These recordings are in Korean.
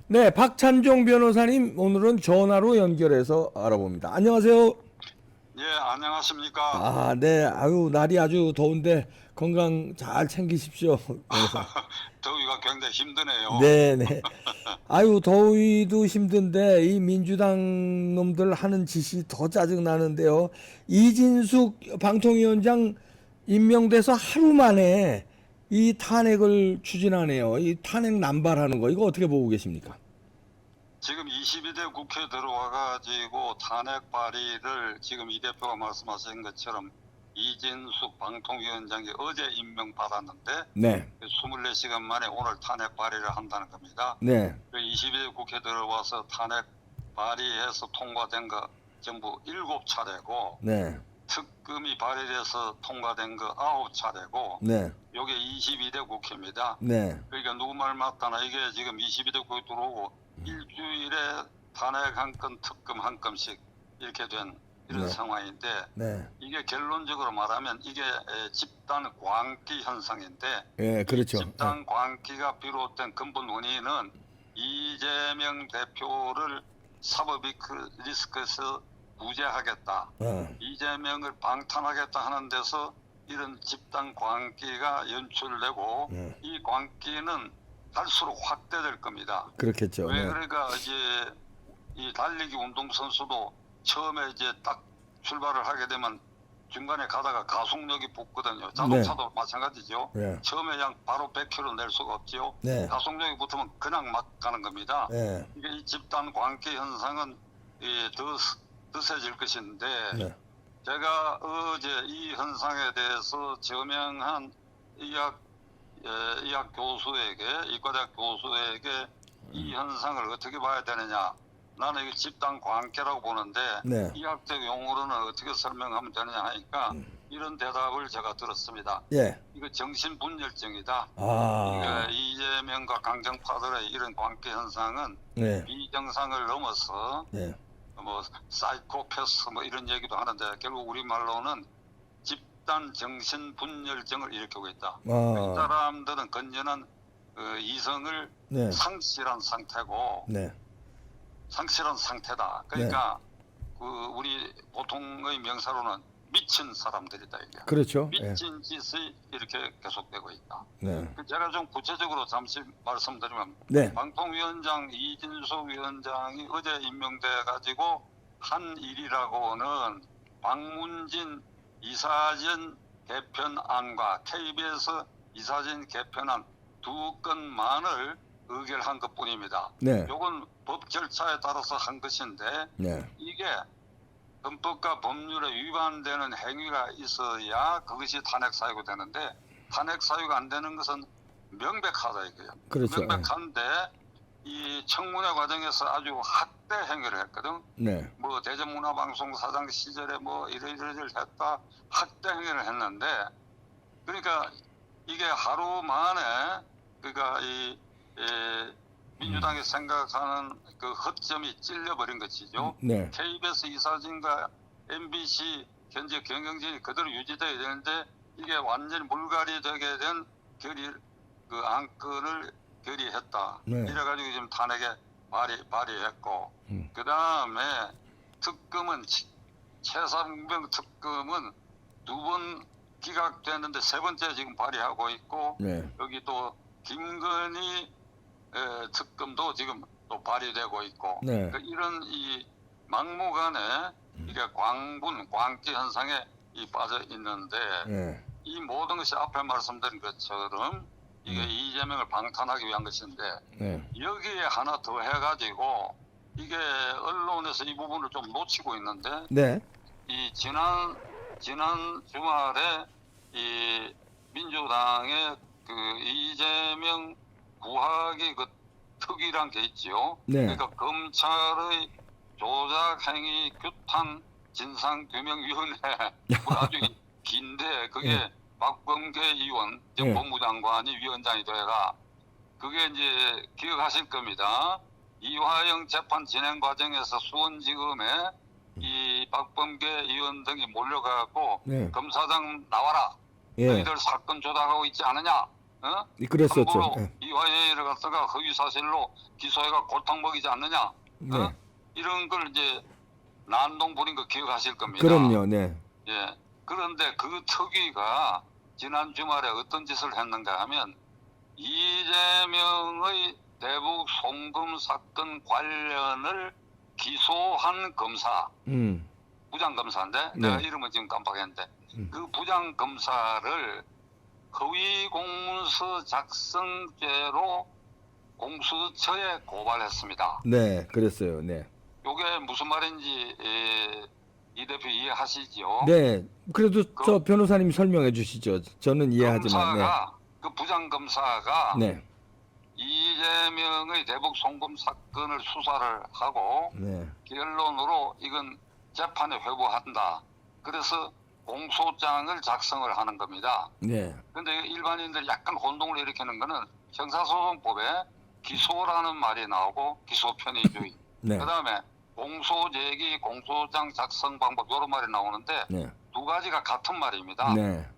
네, 박찬종 변호사님 오늘은 전화로 연결해서 알아봅니다. 안녕하세요. 예, 안녕하십니까. 아, 네, 아유 날이 아주 더운데 건강 잘 챙기십시오, 변호사. 더위가 굉장히 힘드네요. 네, 네. 아유 더위도 힘든데 이 민주당 놈들 하는 짓이 더 짜증 나는데요. 이진숙 방통위원장 임명돼서 하루 만에 이 탄핵을 추진하네요. 이 탄핵 남발하는 거 이거 어떻게 보고 계십니까? 지금 22대 국회 들어와가지고 탄핵 발의를 지금 이 대표가 말씀하신 것처럼 이진숙 방통위원장이 어제 임명받았는데 네, 24시간 만에 오늘 탄핵 발의를 한다는 겁니다. 네, 22대 국회 들어와서 탄핵 발의해서 통과된 거 전부 7차례고 네, 특검이 발의돼서 통과된 거 9차례고 네, 요게 22대 국회입니다. 네. 그러니까 누구 말 맞다나 이게 지금 22대 국회 들어오고 일주일에 탄핵 한 건, 특검 한 건씩 이렇게 된 이런 네. 상황인데 네, 이게 결론적으로 말하면 이게 집단 광기 현상인데 예, 그렇죠. 집단 광기가 비롯된 근본 원인은 이재명 대표를 사법 리스크에서 구제하겠다. 이재명을 방탄하겠다 하는 데서 이런 집단 광기가 연출되고 네. 이 광기는 갈수록 확대될 겁니다. 그렇겠죠. 왜 네. 그러니까 이제 이 달리기 운동 선수도 처음에 이제 딱 출발을 하게 되면 중간에 가다가 가속력이 붙거든요. 자동차도 마찬가지죠. 네. 처음에 그냥 바로 100km 낼 수가 없지요. 네. 가속력이 붙으면 그냥 막 가는 겁니다. 네. 이게 이 집단 광기 현상은 더 세질 것인데 네. 제가 어제 이 현상에 대해서 저명한 의학 교수에게, 의과대학 교수에게 이 현상을 어떻게 봐야 되느냐. 나는 이게 집단 광기라고 보는데 네. 의학적 용어로는 어떻게 설명하면 되느냐 하니까 이런 대답을 제가 들었습니다. 예. 이거 정신분열증이다. 아. 이재명과 강정파들의 이런 광기 현상은 네. 비정상을 넘어서 네. 뭐 사이코패스 뭐 이런 얘기도 하는데 결국 우리말로는 집단 정신분열증을 일으키고 있다. 이 아. 사람들은 건전한 이성을 네. 상실한 상태고 네. 상실한 상태다. 그러니까 그 우리 보통의 명사로는 미친 사람들이다 이게. 그렇죠. 예. 미친 짓이 이렇게 계속되고 있다. 네. 제가 좀 구체적으로 잠시 말씀드리면 네. 방통위원장 이진숙 위원장이 어제 임명돼 가지고 한 일이라고는 박문진 이사진 개편안과 KBS 이사진 개편안 두 건만을 의결한 것뿐입니다. 네. 요건 법 절차에 따라서 한 것인데 네. 이게 헌법과 법률에 위반되는 행위가 있어야 그것이 탄핵 사유가 되는데 탄핵 사유가 안 되는 것은 명백하다 이거예요. 그렇죠. 명백한데 이 청문회 과정에서 아주 학대 행위를 했거든. 네. 뭐 대전문화방송 사장 시절에 뭐 이러이러를 했다 학대 행위를 했는데 그러니까 이게 하루 만에 그러니까 민주당이 생각하는 그 허점이 찔려버린 것이죠. 네. KBS 이사진과 MBC 현재 경영진이 그대로 유지돼야 되는데 이게 완전히 물갈이 되게 된 그 안건을 결의했다. 네. 이래가지고 지금 탄핵에 발의했고 그 다음에 특검은 최상병 특검은 두 번 기각됐는데 세 번째 지금 발의하고 있고 네. 여기 또 김건희 특검도 지금 또 발의되고 있고 네. 그러니까 이런 이 막무가내 이게 광기 현상에 빠져 있는데 네. 이 모든 것이 앞에 말씀드린 것처럼 이게 이재명을 방탄하기 위한 것인데 네. 여기에 하나 더 해가지고 이게 언론에서 이 부분을 좀 놓치고 있는데 네. 이 지난 주말에 이 민주당의 그 이재명 구하기 그 특위란 게 있지요. 네. 그러니까 검찰의 조작행위 규탄 진상규명위원회 아주 긴데 그게 네. 박범계 의원 네. 법무장관이 위원장이 돼가 그게 이제 기억하실 겁니다. 이화영 재판 진행 과정에서 수원지검에 이 박범계 의원 등이 몰려가고 네. 검사장 나와라. 예. 너희들 사건 조작하고 있지 않느냐? 어? 그랬었죠. 함부로 예. 이 이화영을 갖다가 허위 사실로 기소해가 골탕 먹이지 않느냐. 네. 이런 걸 이제 난동 부린 거 기억하실 겁니다. 그럼요. 네. 예. 그런데 그 특위가 지난 주말에 어떤 짓을 했는가 하면 이재명의 대북 송금 사건 관련을 기소한 검사, 부장검사인데 네. 내가 이름은 지금 깜빡했는데 그 부장검사를 허위 공문서 작성죄로 공수처에 고발했습니다. 네, 그랬어요. 네. 이게 무슨 말인지 이 대표 이해하시죠? 네. 그래도 저 변호사님 설명해 주시죠. 저는 이해하지만. 검사가 그 부장검사가 네. 이재명의 대북 송금 사건을 수사를 하고 네. 결론으로 이건 재판에 회부한다. 그래서 공소장을 작성을 하는 겁니다. 네. 그런데 일반인들이 약간 혼동을 일으키는 거는 형사소송법에 기소라는 말이 나오고 기소 편의주의. 네. 그다음에 공소 제기, 공소장 작성 방법 이런 말이 나오는데 네. 두 가지가 같은 말입니다. 네.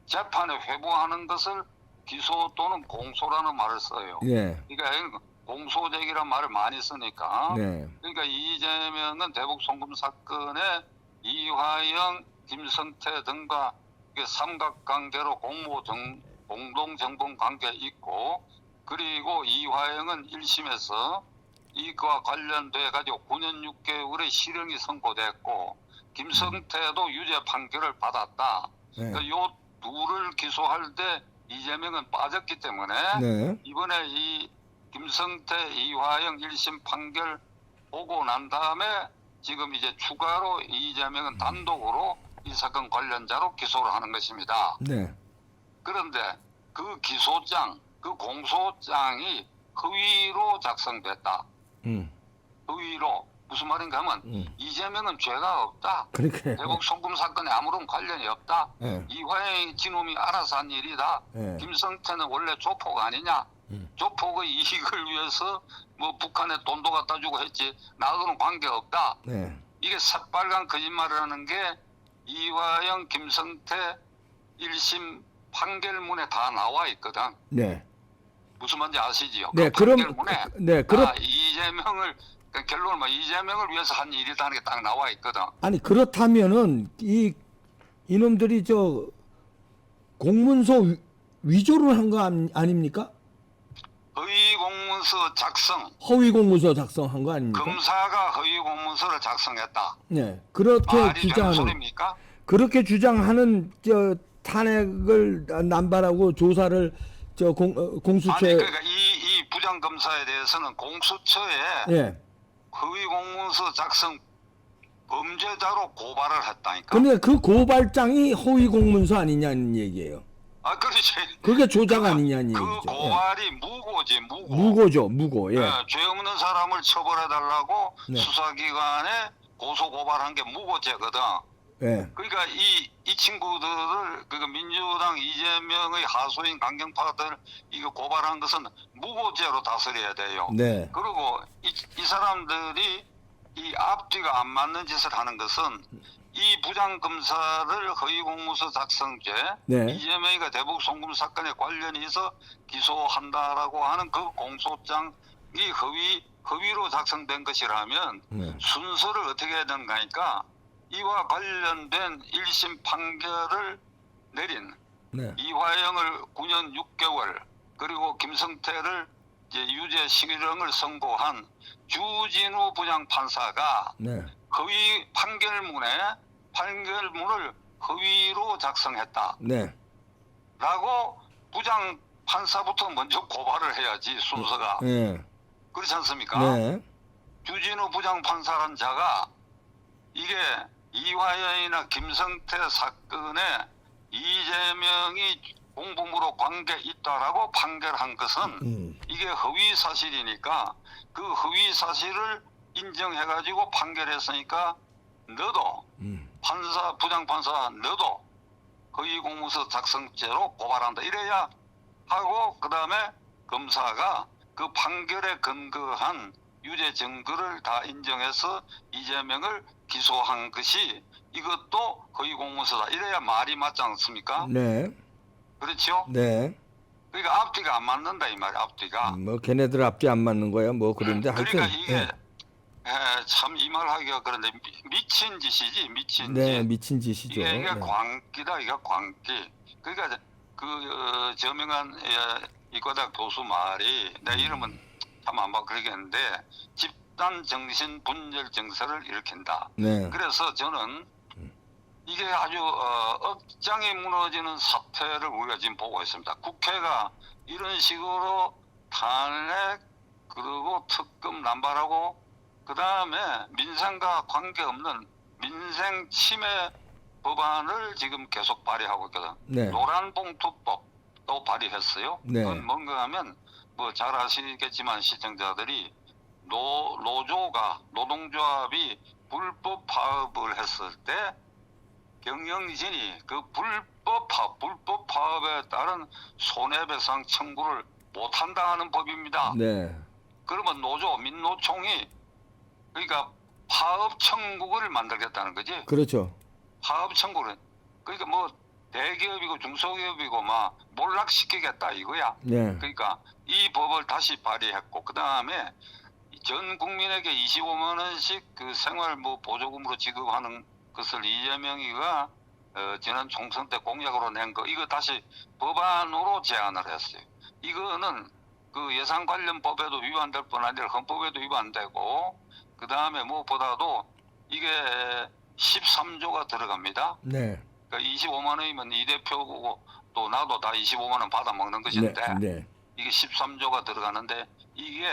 재판에 회부하는 것을 기소 또는 공소라는 말을 써요. 네. 그러니까 공소 제기란 말을 많이 쓰니까. 네. 그러니까 이재명은 대북 송금 사건에 이화영, 김성태 등과 삼각관계로 공동정범 관계 있고, 그리고 이화영은 1심에서 이와 관련돼 가지고 9년 6개월의 실형이 선고됐고, 김성태도 유죄 판결을 받았다. 네. 그러니까 요 둘을 기소할 때 이재명은 빠졌기 때문에 네. 이번에 이 김성태, 이화영 1심 판결 보고 난 다음에 지금 이제 추가로 이재명은 단독으로 이 사건 관련자로 기소를 하는 것입니다. 네. 그런데 그 기소장, 그 공소장이 허위로 작성됐다. 허위로. 무슨 말인가 하면 이재명은 죄가 없다. 그렇게. 대북 송금 사건에 아무런 관련이 없다. 네. 이화영 지놈이 알아서 한 일이다. 네. 김성태는 원래 조폭 아니냐. 조폭의 이익을 위해서 뭐 북한에 돈도 갖다 주고 했지 나하고는 관계없다. 네. 이게 새빨간 거짓말을 하는 게 이화영, 김성태 1심 판결문에 다 나와 있거든. 네. 무슨 말인지 아시지요? 네. 그 그럼 판결문에 네. 그렇 이재명을 그러니까 결론은 뭐 이재명을 위해서 한 일이라는 게 딱 나와 있거든. 아니 그렇다면은 이 이놈들이 저 공문서 위조를 한 거 아닙니까? 허위 공문서 작성. 허위 공문서 작성한 거 아닙니까? 검사가 허위 공문서를 작성했다. 네. 그렇게 말이 되는 주장하는 소리입니까? 그렇게 주장하는 저 탄핵을 남발하고 조사를 저 공수처에 아니 그러니까 이 부장 검사에 대해서는 공수처에 예. 허위 공문서 작성 범죄자로 고발을 했다니까. 근데 그 고발장이 허위 공문서 아니냐는 얘기예요. 아 그렇지. 그게 조작 아니냐는 그 얘기죠. 고발이 무고지 무고. 무고죠, 무고. 예. 죄 없는 사람을 처벌해달라고 네. 수사기관에 고소 고발한 게 무고죄거든. 예. 그러니까 이 친구들을 그 민주당 이재명의 하소인 강경파들 이거 고발한 것은 무고죄로 다스려야 돼요. 네. 그리고 이 사람들이 이 앞뒤가 안 맞는 짓을 하는 것은 이 부장검사를 허위공문서 작성죄, 네. 이재명이가 대북 송금 사건에 관련이 있어 기소한다라고 하는 그 공소장이 허위로 작성된 것이라면 네. 순서를 어떻게 해야 되는가 하니까 이와 관련된 1심 판결을 내린 네. 이화영을 9년 6개월 그리고 김성태를 이제 유죄 실형을 선고한 주진우 부장판사가 네. 허위 판결문을 허위로 작성했다. 네. 라고 부장판사부터 먼저 고발을 해야지 순서가. 네. 그렇지 않습니까? 네. 주진우 부장판사란 자가 이게 이화영이나 김성태 사건에 이재명이 공범으로 관계 있다라고 판결한 것은 이게 허위 사실이니까 그 허위 사실을 인정해가지고 판결했으니까 너도 부장판사 너도 허위 공문서 작성죄로 고발한다 이래야 하고 그 다음에 검사가 그 판결에 근거한 유죄 증거를 다 인정해서 이재명을 기소한 것이 이것도 허위 공문서다 이래야 말이 맞지 않습니까? 네. 그렇죠? 네. 그러니까 앞뒤가 안 맞는다 이 말이야. 앞뒤가. 뭐 걔네들 앞뒤 안 맞는 거야. 뭐 그런데 하여튼 그러니까 이게 예. 참 이 말 하기가 그런데 미친 짓이지 미친 네, 짓. 미친 짓이죠. 이게 네. 광기다. 이게 광기. 그러니까 그 저명한 이과대학 교수 말이 내 이름은 참 아마 그러겠는데 집단 정신 분열 증세를 일으킨다. 네. 그래서 저는 이게 아주 억장이 무너지는 사태를 우리가 지금 보고 있습니다. 국회가 이런 식으로 탄핵 그리고 특검 남발하고 그 다음에 민생과 관계없는 민생 침해 법안을 지금 계속 발의하고 있거든. 네. 노란봉투법도 발의했어요. 네. 그건 뭔가 하면 뭐 잘 아시겠지만 시청자들이 노조가 노동조합이 불법 파업을 했을 때 경영진이 그 불법 파업에 따른 손해배상 청구를 못한다 하는 법입니다. 네. 그러면 민노총이 그러니까 파업 청구를 만들겠다는 거지. 그렇죠. 파업 청구를. 그러니까 뭐 대기업이고 중소기업이고 막 몰락시키겠다 이거야. 네. 그러니까 이 법을 다시 발의했고 그 다음에 전 국민에게 25만 원씩 그 생활 뭐 보조금으로 지급하는 것을 이재명이가 지난 총선 때 공약으로 낸 거 이거 다시 법안으로 제안을 했어요. 이거는 그 예산 관련 법에도 위반될 뿐 아니라 헌법에도 위반되고 그 다음에 무엇보다도 이게 13조가 들어갑니다. 네. 그러니까 25만 원이면 이 대표고 또 나도 다 25만 원 받아 먹는 것인데 네. 이게 13조가 들어가는데 이게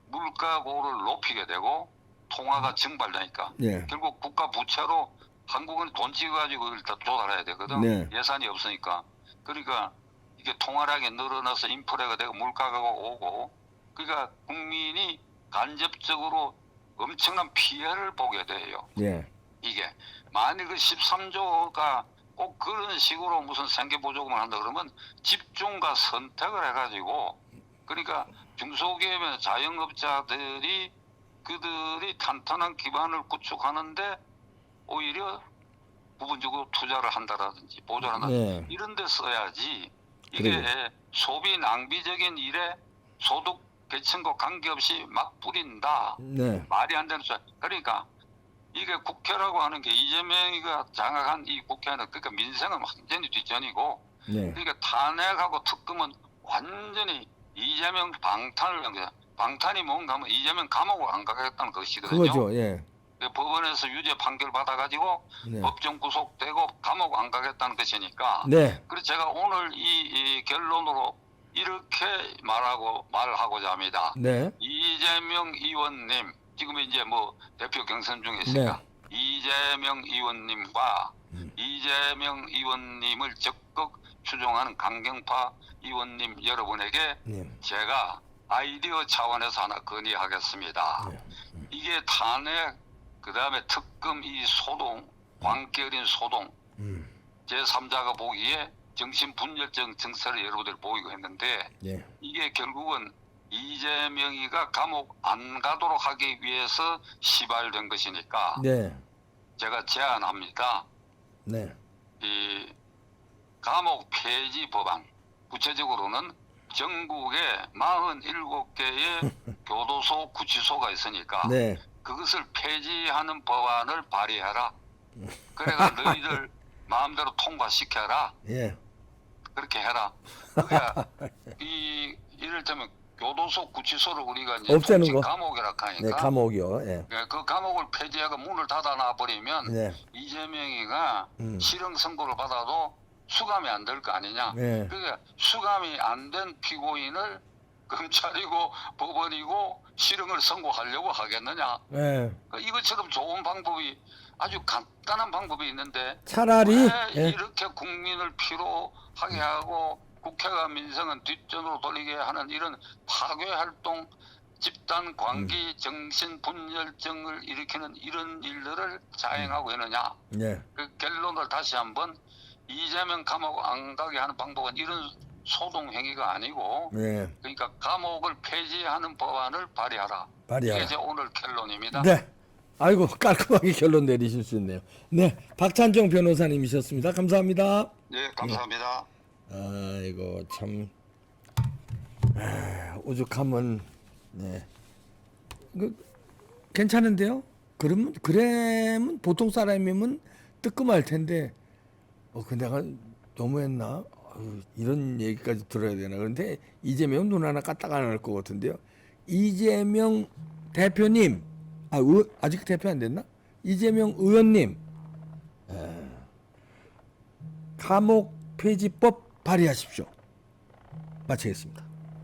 물가고를 높이게 되고 통화가 증발되니까 네. 결국 국가 부채로 한국은 돈 찍어가지고 일단 조달해야 되거든. 네. 예산이 없으니까. 그러니까 이게 통화량이 늘어나서 인플레가 되고 물가가 오고 그러니까 국민이 간접적으로 엄청난 피해를 보게 돼요. 네. 이게 만일 그 13조가 꼭 그런 식으로 무슨 생계보조금을 한다 그러면 집중과 선택을 해가지고 그러니까 중소기업의 자영업자들이 그들이 탄탄한 기반을 구축하는데 오히려 부분적으로 투자를 한다라든지 보조를 한다 네. 이런 데 써야지 이게 그래요. 소비 낭비적인 일에 소득 계층과 관계없이 막 뿌린다. 네. 말이 안 되는 소리. 그러니까 이게 국회라고 하는 게 이재명이가 장악한 이 국회는 그러니까 민생은 완전히 뒷전이고 네. 그러니까 탄핵하고 특검은 완전히 이재명 방탄을 한 거야. 방탄이 뭔가 하면 이재명 감옥을 안 가겠다는 것이거든요. 그거죠. 예. 법원에서 유죄 판결 받아가지고 네. 법정 구속되고 감옥 안 가겠다는 것이니까. 네. 그래서 제가 오늘 이 결론으로 이렇게 말하고자 합니다. 네. 이재명 의원님 지금 이제 뭐 대표 경선 중에 있으니까 이재명 의원님과 이재명 의원님을 적극 추종하는 강경파 의원님 여러분에게 네. 제가 아이디어 차원에서 하나 건의하겠습니다. 네. 이게 탄핵 그다음에 특검 이 소동 광기 어린 소동 제3자가 보기에 정신분열증 증세를 여러분들 보이고 했는데 네. 이게 결국은 이재명이가 감옥 안 가도록 하기 위해서 시발된 것이니까 네. 제가 제안합니다. 네. 이 감옥 폐지 법안 구체적으로는 전국에 47개의 교도소 구치소가 있으니까 네. 그것을 폐지하는 법안을 발의해라. 그래가 너희들 마음대로 통과시켜라. 예. 그렇게 해라. 그러니까 이를테면 교도소 구치소를 우리가 이제 없애는 통칭 거. 감옥이라 하니까 네. 감옥이요. 예. 그 감옥을 폐지하고 문을 닫아놔 버리면 네. 이재명이가 실형 선고를 받아도 수감이 안 될 거 아니냐. 네. 그러니까 수감이 안 된 피고인을 검찰이고 법원이고 실형을 선고하려고 하겠느냐. 예. 이것처럼 좋은 방법이 아주 간단한 방법이 있는데 차라리 왜 예. 이렇게 국민을 피로하게 하고 국회가 민생은 뒷전으로 돌리게 하는 이런 파괴 활동 집단 광기 정신 분열증을 일으키는 이런 일들을 자행하고 있느냐. 네. 그 결론을 다시 한번 이재명 감옥 안 가게 하는 방법은 이런 소동 행위가 아니고 네. 그러니까 감옥을 폐지하는 법안을 발의하라. 발의하라. 이게 제 오늘 결론입니다. 네. 아이고 깔끔하게 결론 내리실 수 있네요. 네. 박찬정 변호사님이셨습니다. 감사합니다. 네, 감사합니다. 아이고 참 오죽하면 네. 괜찮은데요? 그러면 보통 사람이면 뜨끔할 텐데 내가 너무했나? 이런 얘기까지 들어야 되나? 그런데 이재명 눈 하나 까딱 안 할 것 같은데요. 이재명 대표님, 아직 대표 안 됐나? 이재명 의원님, 감옥 폐지법 발의하십시오. 마치겠습니다.